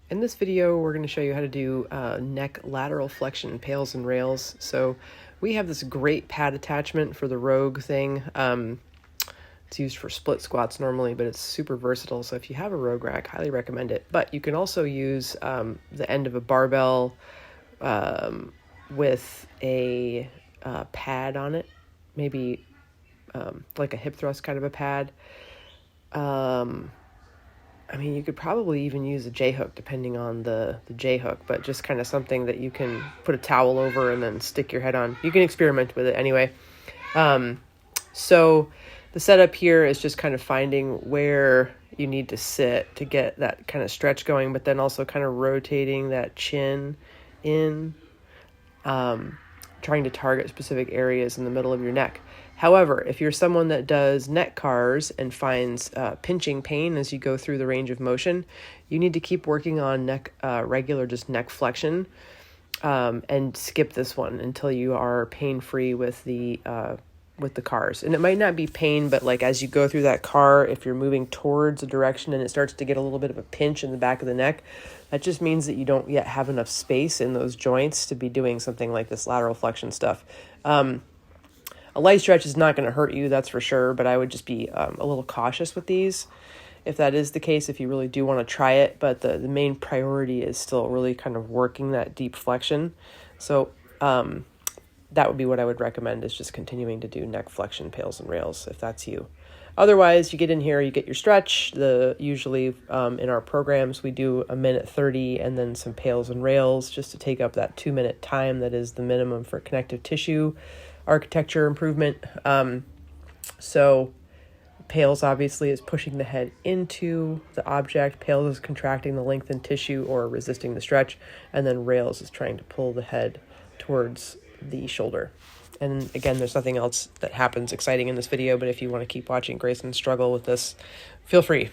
In this video, we're going to show you how to do neck lateral flexion, pails and rails. So we have this great pad attachment for the Rogue thing. It's used for split squats normally, but it's super versatile. So if you have a Rogue rack, highly recommend it. But you can also use the end of a barbell with a pad on it, maybe like a hip thrust kind of a pad. I mean, you could probably even use a J-hook depending on the J-hook, but just kind of something that you can put a towel over and then stick your head on. You can experiment with it anyway. So the setup here is just kind of finding where you need to sit to get that kind of stretch going, but then also kind of rotating that chin in, trying to target specific areas in the middle of your neck. However, if you're someone that does neck cars and finds pinching pain as you go through the range of motion, you need to keep working on regular neck flexion, and skip this one until you are pain-free with the cars. And it might not be pain, but like as you go through that car, if you're moving towards a direction and it starts to get a little bit of a pinch in the back of the neck, that just means that you don't yet have enough space in those joints to be doing something like this lateral flexion stuff. A light stretch is not going to hurt you, that's for sure, but I would just be a little cautious with these if that is the case, if you really do want to try it. But the main priority is still really kind of working that deep flexion. So that would be what I would recommend, is just continuing to do neck flexion, pails and rails, if that's you. Otherwise, you get in here, you get your stretch. Usually in our programs, we do 1:30 and then some pails and rails just to take up that 2-minute time that is the minimum for connective tissue architecture improvement. So pails obviously is pushing the head into the object. Pails is contracting the lengthened tissue or resisting the stretch. And then rails is trying to pull the head towards the shoulder. And again, there's nothing else that happens exciting in this video, but if you want to keep watching Grayson struggle with this, feel free.